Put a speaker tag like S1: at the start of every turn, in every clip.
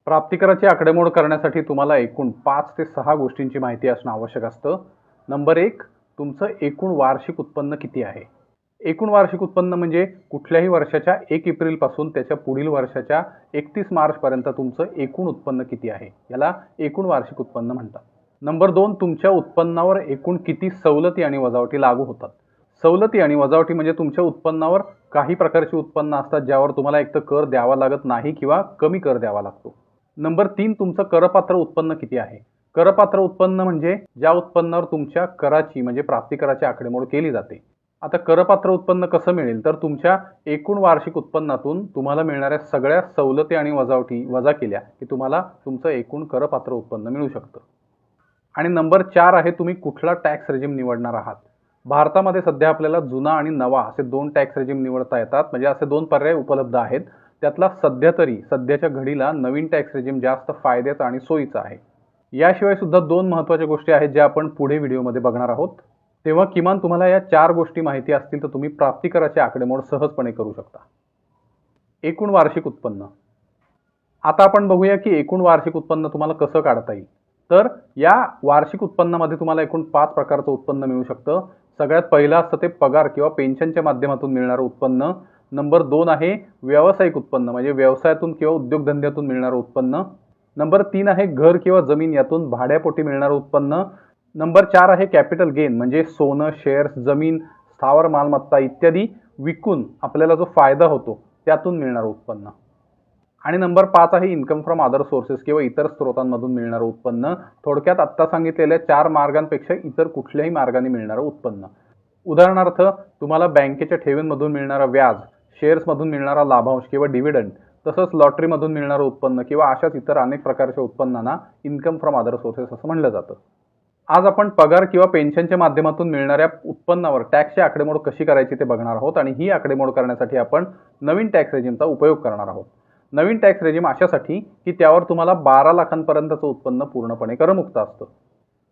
S1: प्राप्तिकराची आकडेमोड करण्यासाठी तुम्हाला एकूण 5 ते 6 गोष्टींची माहिती असणं आवश्यक असतं. नंबर 1, तुमचं एकूण वार्षिक उत्पन्न किती आहे? एकूण वार्षिक उत्पन्न म्हणजे कुठल्याही वर्षाच्या 1 एप्रिलपासून त्याच्या पुढील वर्षाच्या 31 मार्चपर्यंत तुमचं एकूण उत्पन्न किती आहे? याला एकूण वार्षिक उत्पन्न म्हणतात. नंबर 2, तुमच्या उत्पन्नावर एकूण किती सवलती आणि वजावटी लागू होतात? सवलती आणि वजावटी म्हणजे तुमच्या उत्पन्नावर काही प्रकारची उत्पन्न असतात ज्यावर तुम्हाला एकतर कर द्यावा लागत नाही किंवा कमी कर द्यावा लागतो. नंबर 3, तुमचं करपात्र उत्पन्न किती आहे? करपात्र उत्पन्न म्हणजे ज्या उत्पन्नावर तुमच्या कराची म्हणजे प्राप्तिकराची आकडेमोड केली जाते. आता करपात्र उत्पन्न कसं मिळेल? तर तुमच्या एकूण वार्षिक उत्पन्नातून तुम्हाला मिळणाऱ्या सगळ्या सवलती आणि वजावटी वजा केल्या की तुम्हाला तुमचं एकूण करपात्र उत्पन्न मिळू शकतं. आणि नंबर 4 आहे, तुम्ही कुठला टॅक्स रेजिम निवडणार आहात? भारतामध्ये सध्या आपल्याला जुना आणि नवा असे 2 टॅक्स रेजिम निवडता येतात. म्हणजे असे 2 पर्याय उपलब्ध आहेत. त्यातला सध्याच्या घडीला नवीन टॅक्स रेजिम जास्त फायद्याचा आणि सोयीचा आहे. याशिवाय सुद्धा 2 महत्त्वाच्या गोष्टी आहेत ज्या आपण पुढे व्हिडिओमध्ये बघणार आहोत. तेव्हा किमान तुम्हाला या 4 गोष्टी माहिती असतील तर तुम्ही प्राप्तिकराची आकडेमोड सहजपणे करू शकता. एकूण वार्षिक उत्पन्न. आता आपण बघूया की एकूण वार्षिक उत्पन्न तुम्हाला कसं काढता येईल. तर या वार्षिक उत्पन्नामध्ये तुम्हाला एकूण 5 प्रकारचं उत्पन्न मिळू शकतं. सगळ्यात पहिलं असतं ते पगार किंवा पेन्शनच्या माध्यमातून मिळणारं उत्पन्न. नंबर 2 आहे व्यावसायिक उत्पन्न म्हणजे व्यवसायातून किंवा उद्योगधंद्यातून मिळणारं उत्पन्न. नंबर 3 आहे घर किंवा जमीन यातून भाड्यापोटी मिळणारं उत्पन्न. नंबर 4 आहे कॅपिटल गेन म्हणजे सोनं, शेअर्स, जमीन, स्थावर मालमत्ता इत्यादी विकून आपल्याला जो फायदा होतो त्यातून मिळणारं उत्पन्न. आणि नंबर 5 आहे इन्कम फ्रॉम अदर सोर्सेस किंवा इतर स्रोतांमधून मिळणारं उत्पन्न. थोडक्यात आत्ता सांगितलेल्या 4 मार्गांपेक्षा इतर कुठल्याही मार्गाने मिळणारं उत्पन्न. उदाहरणार्थ तुम्हाला बँकेच्या ठेवींमधून मिळणारं व्याज, शेअर्समधून मिळणारा लाभांश किंवा डिव्हिडंड, तसंच लॉटरीमधून मिळणारं उत्पन्न किंवा अशाच इतर अनेक प्रकारच्या उत्पन्नांना इन्कम फ्रॉम अदर सोर्सेस असं म्हणलं जातं. आज आपण पगार किंवा पेन्शनच्या माध्यमातून मिळणाऱ्या उत्पन्नावर टॅक्सची आकडेमोड कशी करायची ते बघणार आहोत. आणि ही आकडेमोड करण्यासाठी आपण नवीन टॅक्स रेजिमचा उपयोग करणार आहोत. नवीन टॅक्स रेजिम अशासाठी की त्यावर तुम्हाला 12 लाखांपर्यंतचं उत्पन्न पूर्णपणे करमुक्त असतं.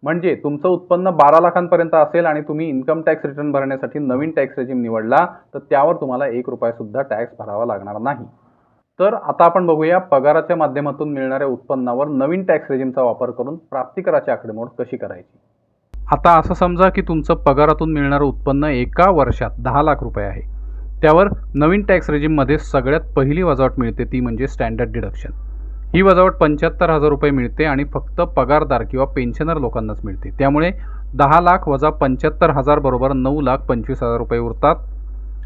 S1: म्हणजे तुमचं उत्पन्न 12 लाखांपर्यंत असेल आणि तुम्ही इन्कम टॅक्स रिटर्न भरण्यासाठी नवीन टॅक्स रेजिम निवडला तर त्यावर तुम्हाला 1 रुपया सुद्धा टॅक्स भरावा लागणार नाही. तर आता आपण बघूया पगाराच्या माध्यमातून मिळणाऱ्या उत्पन्नावर नवीन टॅक्स रेजिमचा वापर करून प्राप्तिकराची आकडेमोड कशी करायची. आता असं समजा की तुमचं पगारातून मिळणारं उत्पन्न एका वर्षात 10 लाख रुपये आहे. त्यावर नवीन टॅक्स रेजिममध्ये सगळ्यात पहिली वजावट मिळते ती म्हणजे स्टँडर्ड डिडक्शन. ही वजावट 75,000 रुपये मिळते आणि फक्त पगारदार किंवा पेन्शनर लोकांनाच मिळते. त्यामुळे 10 लाख वजा 75,000 बरोबर 9,25,000 रुपये उरतात.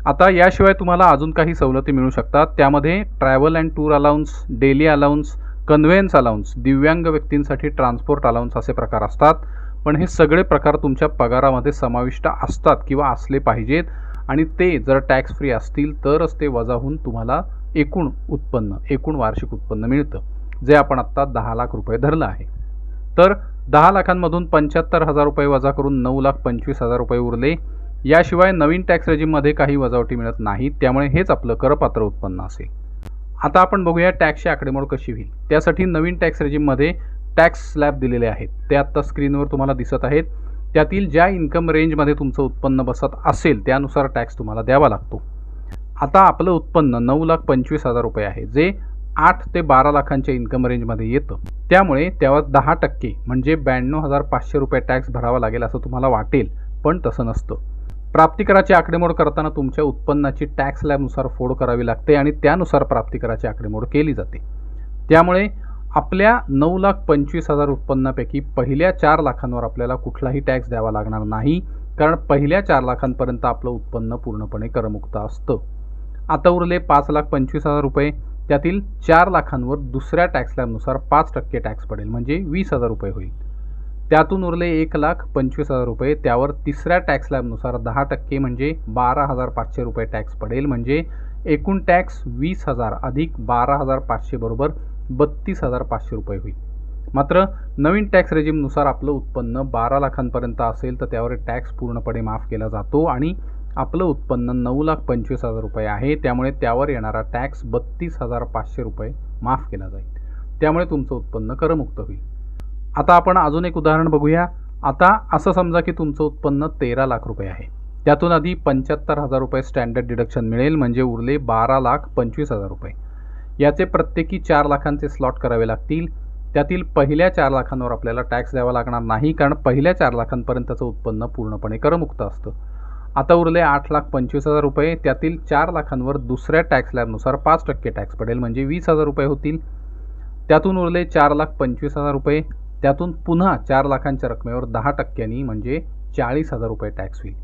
S1: आता याशिवाय तुम्हाला अजून काही सवलती मिळू शकतात. त्यामध्ये travel and tour allowance, daily allowance, conveyance allowance, दिव्यांग व्यक्तींसाठी ट्रान्सपोर्ट अलाउन्स असे प्रकार असतात. पण हे सगळे प्रकार तुमच्या पगारामध्ये समाविष्ट असतात किंवा असले पाहिजेत आणि ते जर टॅक्स फ्री असतील तरच ते वजा होऊन तुम्हाला एकूण उत्पन्न, एकूण वार्षिक उत्पन्न मिळतं, जे आपण आत्ता 10 लाख रुपये धरलं आहे. तर 10 लाखांमधून 75,000 रुपये वजा करून 9,25,000 रुपये उरले. याशिवाय नवीन टॅक्स रेजिममध्ये काही वजावटी मिळत नाहीत. त्यामुळे हेच आपलं करपात्र उत्पन्न असेल. आता आपण बघूया टॅक्सची आकडेमोड कशी होईल. त्यासाठी नवीन टॅक्स रेजिममध्ये टॅक्स स्लॅब दिलेले आहेत. ते आत्ता स्क्रीनवर तुम्हाला दिसत आहेत. त्यातील ज्या इन्कम रेंजमध्ये तुमचं उत्पन्न बसत असेल त्यानुसार टॅक्स तुम्हाला द्यावा लागतो. आता आपलं उत्पन्न 9,25,000 रुपये आहे, जे 8 ते 12 लाखांच्या इन्कम रेंजमध्ये येतं. त्यामुळे त्यावर 10% म्हणजे 92,500 रुपये टॅक्स भरावा लागेल असं तुम्हाला वाटेल, पण तसं नसतं. प्राप्तिकराची आकडेमोड करताना तुमच्या उत्पन्नाची टॅक्स स्लॅबनुसार फोड करावी लागते आणि त्यानुसार प्राप्तिकराची आकडेमोड केली जाते. त्यामुळे आपल्या 9,25,000 उत्पन्नापैकी पहिल्या 4 लाखांवर आपल्याला कुठलाही टॅक्स द्यावा लागणार नाही, कारण पहिल्या 4 लाखांपर्यंत आपलं उत्पन्न पूर्णपणे करमुक्त असतं. आता उरले 5,25,000 रुपये. त्यातील 4 लाखांवर दुसऱ्या टॅक्स स्लॅबनुसार 5% टॅक्स पडेल म्हणजे 20,000 रुपये होईल. त्यातून उरले 1,25,000 रुपये. त्यावर तिसऱ्या टॅक्स स्लॅबनुसार 10% म्हणजे 12,500 रुपये टॅक्स पडेल. म्हणजे एकूण टॅक्स 20,000 अधिक 12,500 बरोबर 32,500 रुपये होईल. मात्र नवीन टॅक्स रेजिमनुसार आपलं उत्पन्न 12 लाखांपर्यंत असेल तर त्यावर टॅक्स पूर्णपणे माफ केला जातो आणि आपलं उत्पन्न 9,25,000 रुपये आहे. त्यामुळे त्यावर येणारा टॅक्स 32,500 रुपये माफ केला जाईल. त्यामुळे तुमचं उत्पन्न करमुक्त होईल. आता आपण अजून एक उदाहरण बघूया. आता असं समजा की तुमचं उत्पन्न 13 लाख रुपये आहे. त्यातून आधी 75,000 रुपये स्टँडर्ड डिडक्शन मिळेल म्हणजे उरले 12,25,000 रुपये. याचे प्रत्येकी 4 लाखांचे स्लॉट करावे लागतील. त्यातील पहिल्या 4 लाखांवर आपल्याला टॅक्स द्यावा लागणार नाही, कारण पहिल्या 4 लाखांपर्यंतचं उत्पन्न पूर्णपणे करमुक्त असतं. आता उरले 8,25,000 रुपये. त्यातील 4 लाखांवर दुसऱ्या टॅक्स स्लॅबनुसार 5% टॅक्स पडेल, म्हणजे 20,000 रुपये होतील. त्यातून उरले 4,25,000 रुपये. त्यातून पुन्हा 4 लाखांच्या रकमेवर 10% म्हणजे 40,000 रुपये टॅक्स होईल.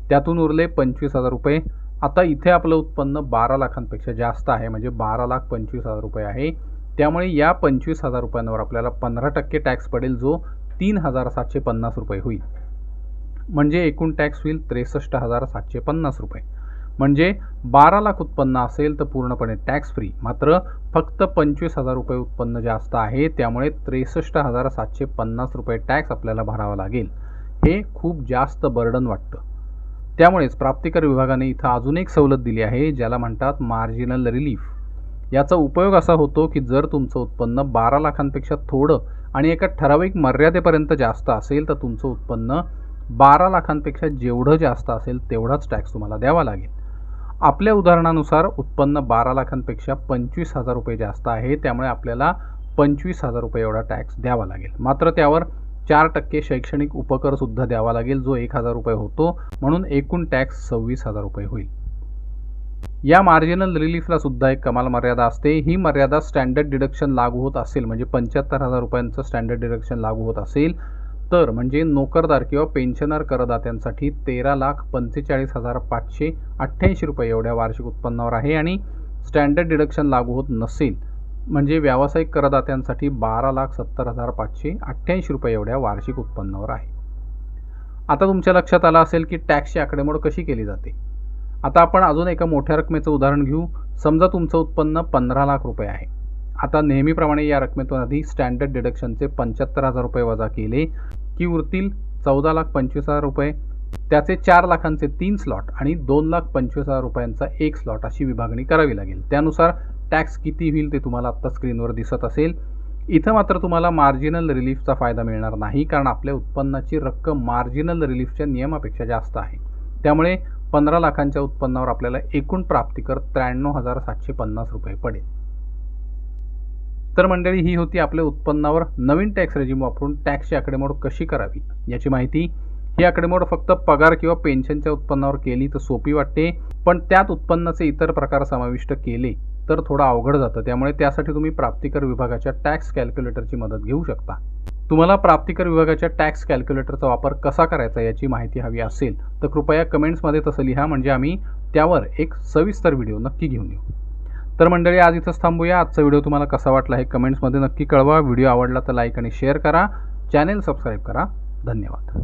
S1: त्यातून उरले 25,000 रुपये. आता इथे आपलं उत्पन्न 12 लाखांपेक्षा जास्त आहे, म्हणजे 12,25,000 रुपये आहे. त्यामुळे या 25,000 रुपयांवर आपल्याला 15% टॅक्स पडेल, जो 3,750 रुपये होईल. म्हणजे एकूण टॅक्स होईल 63,750 रुपये. म्हणजे 12 लाख उत्पन्न असेल तर पूर्णपणे टॅक्स फ्री. मात्र फक्त 25,000 रुपये उत्पन्न जास्त आहे, त्यामुळे 63,750 रुपये टॅक्स आपल्याला भरावा लागेल. हे खूप जास्त बर्डन वाटतं. त्यामुळेच प्राप्तिकर विभागाने इथं अजून एक सवलत दिली आहे, ज्याला म्हणतात मार्जिनल रिलीफ. याचा उपयोग असा होतो की जर तुमचं उत्पन्न 12 लाखांपेक्षा थोडं आणि एका ठराविक मर्यादेपर्यंत जास्त असेल तर तुमचं उत्पन्न 12 लाखांपेक्षा जेवढं जास्त असेल तेवढाच टॅक्स तुम्हाला द्यावा लागेल. आपल्या उदाहरणानुसार उत्पन्न 12 लाखांपेक्षा 25,000 रुपये जास्त आहे, त्यामुळे आपल्याला 25,000 रुपये एवढा टॅक्स द्यावा लागेल. मात्र त्यावर 4% शैक्षणिक उपकरसुद्धा द्यावा लागेल, जो 1,000 रुपये होतो. म्हणून एकूण टॅक्स 26,000 रुपये होईल. या मार्जिनल रिलीफला सुद्धा एक कमाल मर्यादा असते. ही मर्यादा स्टँडर्ड डिडक्शन लागू होत असेल, म्हणजे 75,000 रुपयांचं स्टँडर्ड डिडक्शन लागू होत असेल तर, म्हणजे नोकरदार किंवा पेन्शनर करदात्यांसाठी 13,45,588 रुपये एवढ्या वार्षिक उत्पन्नावर आहे. आणि स्टँडर्ड डिडक्शन लागू होत नसेल, म्हणजे व्यावसायिक करदात्यांसाठी 12,70,588 रुपये एवढ्या वार्षिक उत्पन्नावर आहे. आता तुमच्या लक्षात आलं असेल की टॅक्सची आकडेमोड कशी केली जाते. आता आपण अजून एका मोठ्या रकमेचं उदाहरण घेऊ. समजा तुमचं उत्पन्न 15 लाख रुपये आहे. आता नेहमीप्रमाणे या रकमेतून आधी स्टँडर्ड डिडक्शनचे 75,000 रुपये वजा केले की उरतील 14,25,000 रुपये. त्याचे 4 लाखांचे 3 स्लॉट आणि 2,25,000 रुपयांचा 1 स्लॉट अशी विभागणी करावी लागेल. त्यानुसार टॅक्स किती होईल ते तुम्हाला आत्ता स्क्रीनवर दिसत असेल. इथं मात्र तुम्हाला मार्जिनल रिलीफचा फायदा मिळणार नाही, कारण आपल्या उत्पन्नाची रक्कम मार्जिनल रिलीफच्या नियमापेक्षा जास्त आहे. त्यामुळे 15 लाखांच्या उत्पन्नावर आपल्याला एकूण प्राप्तिकर 93,750 रुपये पडेल. तर मंडळी, ही होती आपल्या उत्पन्नावर नवीन टॅक्स रेजिम वापरून टॅक्सची आकडेमोड कशी करावी याची माहिती. ही आकडेमोड फक्त पगार किंवा पेन्शनच्या उत्पन्नावर केली तर सोपी वाटते, पण त्यात उत्पन्नाचे इतर प्रकार समाविष्ट केले तर थोडं अवघड जातं. त्यामुळे त्यासाठी तुम्ही प्राप्तिकर विभागाच्या टॅक्स कॅल्क्युलेटरची मदत घेऊ शकता. तुम्हाला प्राप्तिकर विभागाच्या टॅक्स कॅल्क्युलेटरचा वापर कसा करायचा याची माहिती हवी असेल तर कृपया कमेंट्समध्ये तसं लिहा, म्हणजे आम्ही त्यावर एक सविस्तर व्हिडिओ नक्की घेऊन येऊ. तर मंडळी, आज इथंच थांबूया. आजचा व्हिडिओ तुम्हाला कसा वाटला हे कमेंट्समध्ये नक्की कळवा. व्हिडिओ आवडला तर लाईक आणि शेअर करा. चॅनेल सबस्क्राईब करा. धन्यवाद.